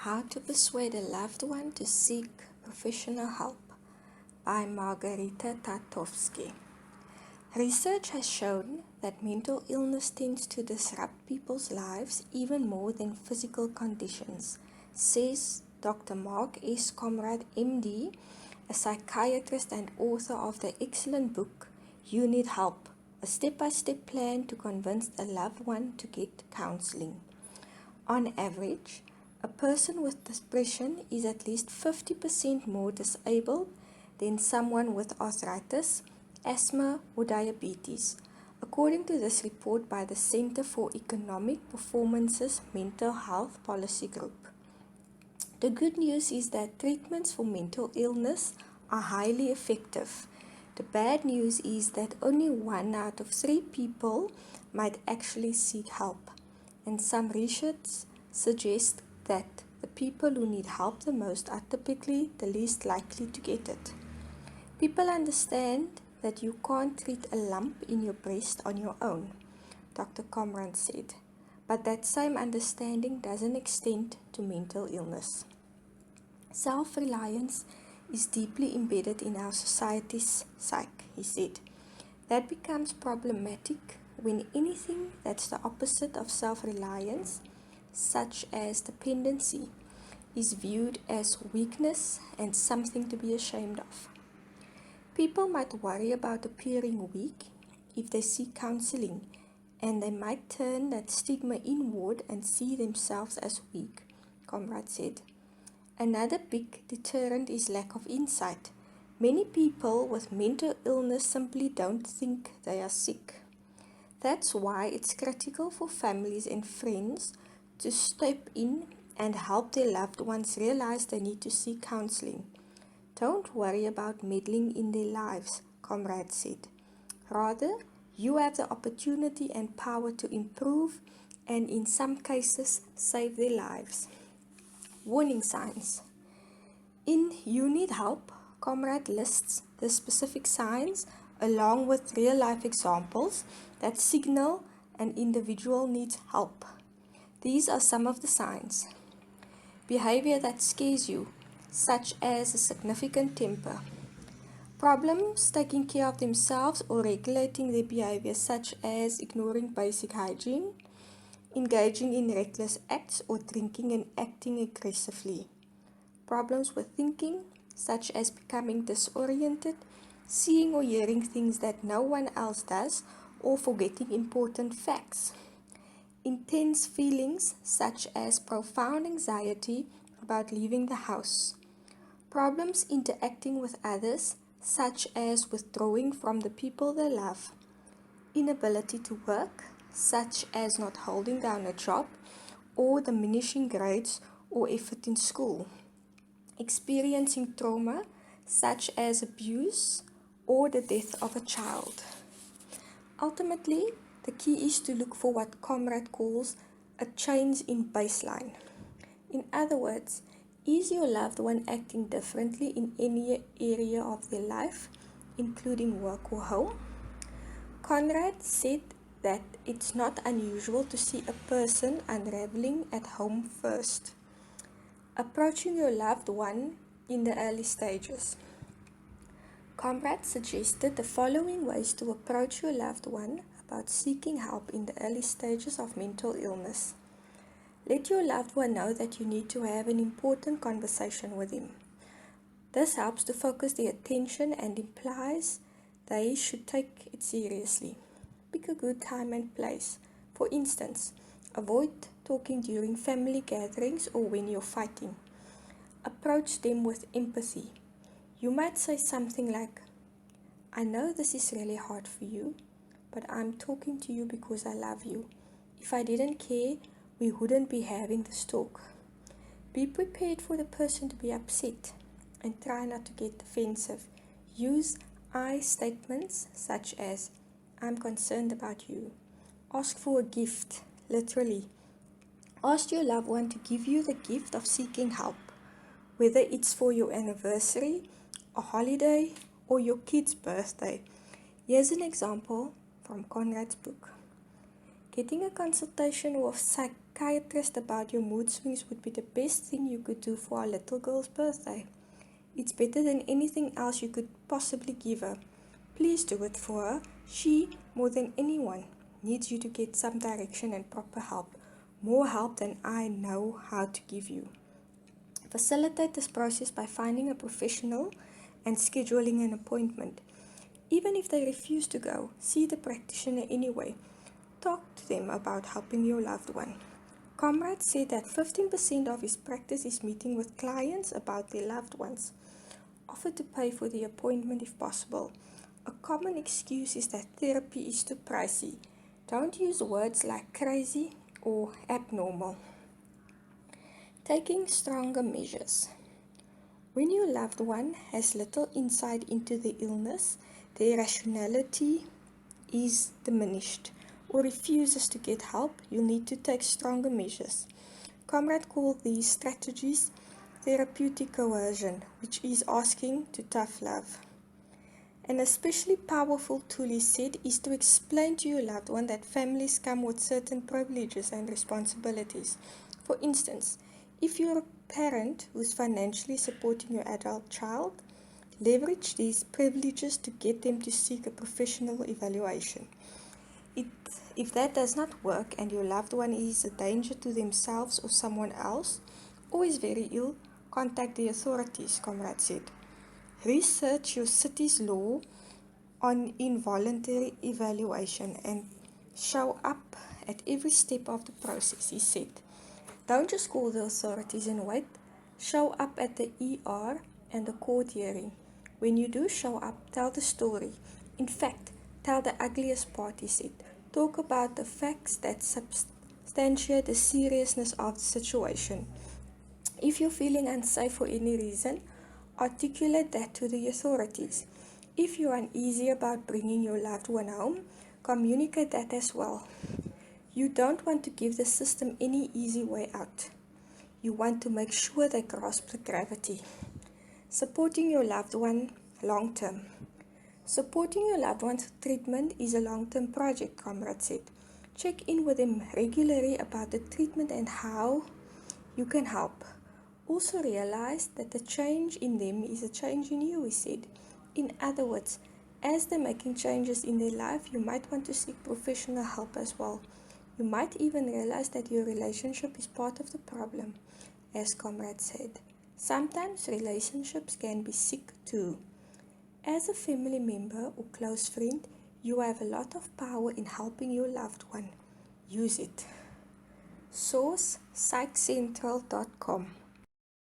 How to Persuade a Loved One to Seek Professional Help by Margarita Tartovsky. Research has shown that mental illness tends to disrupt people's lives even more than physical conditions, says Dr. Mark S. Comrade, MD, a psychiatrist and author of the excellent book, You Need Help, a step-by-step plan to convince a loved one to get counseling. On average, a person with depression is at least 50% more disabled than someone with arthritis, asthma, or diabetes, according to this report by the Center for Economic Performance's Mental Health Policy Group. The good news is that treatments for mental illness are highly effective. The bad news is that only 1 out of 3 people might actually seek help, and some research suggests that the people who need help the most are typically the least likely to get it. People understand that you can't treat a lump in your breast on your own, Dr. Comrade said, but that same understanding doesn't extend to mental illness. Self-reliance is deeply embedded in our society's psyche, he said. That becomes problematic when anything that's the opposite of self-reliance, such as dependency, is viewed as weakness and something to be ashamed of. People might worry about appearing weak if they seek counseling, and they might turn that stigma inward and see themselves as weak, Comrade said. Another big deterrent is lack of insight. Many people with mental illness simply don't think they are sick. That's why it's critical for families and friends to step in and help their loved ones realize they need to seek counseling. Don't worry about meddling in their lives, Comrade said. Rather, you have the opportunity and power to improve and in some cases save their lives. Warning signs. In You Need Help, Comrade lists the specific signs along with real-life examples that signal an individual needs help. These are some of the signs. Behavior that scares you, such as a significant temper. Problems taking care of themselves or regulating their behavior, such as ignoring basic hygiene, engaging in reckless acts, or drinking and acting aggressively. Problems with thinking, such as becoming disoriented, seeing or hearing things that no one else does, or forgetting important facts. Intense feelings, such as profound anxiety about leaving the house. Problems interacting with others, such as withdrawing from the people they love. Inability to work, such as not holding down a job, or diminishing grades or effort in school. Experiencing trauma, such as abuse or the death of a child. Ultimately, the key is to look for what Comrade calls a change in baseline. In other words, is your loved one acting differently in any area of their life, including work or home? Conrad said that it's not unusual to see a person unraveling at home first. Approaching your loved one in the early stages. Conrad suggested the following ways to approach your loved one about seeking help in the early stages of mental illness. Let your loved one know that you need to have an important conversation with him. This helps to focus their attention and implies they should take it seriously. Pick a good time and place. For instance, avoid talking during family gatherings or when you're fighting. Approach them with empathy. You might say something like, "I know this is really hard for you, but I'm talking to you because I love you. If I didn't care, we wouldn't be having this talk." Be prepared for the person to be upset and try not to get defensive. Use I statements such as, "I'm concerned about you." Ask for a gift, literally. Ask your loved one to give you the gift of seeking help, whether it's for your anniversary, a holiday, or your kid's birthday. Here's an example from Conrad's book. Getting a consultation with a psychiatrist about your mood swings would be the best thing you could do for our little girl's birthday. It's better than anything else you could possibly give her. Please do it for her. She, more than anyone, needs you to get some direction and proper help. More help than I know how to give you. Facilitate this process by finding a professional and scheduling an appointment. Even if they refuse to go, see the practitioner anyway. Talk to them about helping your loved one. Comrade said that 15% of his practice is meeting with clients about their loved ones. Offer to pay for the appointment if possible. A common excuse is that therapy is too pricey. Don't use words like crazy or abnormal. Taking stronger measures. When your loved one has little insight into the illness, their rationality is diminished or refuses to get help, you'll need to take stronger measures. Comrade called these strategies therapeutic coercion, which is asking to tough love. An especially powerful tool, he said, is to explain to your loved one that families come with certain privileges and responsibilities. For instance, if you're a parent who's financially supporting your adult child, leverage these privileges to get them to seek a professional evaluation. If that does not work and your loved one is a danger to themselves or someone else, or is very ill, contact the authorities, Comrade said. Research your city's law on involuntary evaluation and show up at every step of the process, he said. Don't just call the authorities and wait. Show up at the ER and the court hearing. When you do show up, tell the story. In fact, tell the ugliest part, he said. Talk about the facts that substantiate the seriousness of the situation. If you're feeling unsafe for any reason, articulate that to the authorities. If you're uneasy about bringing your loved one home, communicate that as well. You don't want to give the system any easy way out. You want to make sure they grasp the gravity. Supporting your loved one long term. Supporting your loved one's treatment is a long-term project, Comrade said. Check in with them regularly about the treatment and how you can help. Also realize that the change in them is a change in you, he said. In other words, as they're making changes in their life, you might want to seek professional help as well. You might even realize that your relationship is part of the problem, as Comrade said. Sometimes relationships can be sick too. As a family member or close friend, you have a lot of power in helping your loved one. Use it. Source: psychcentral.com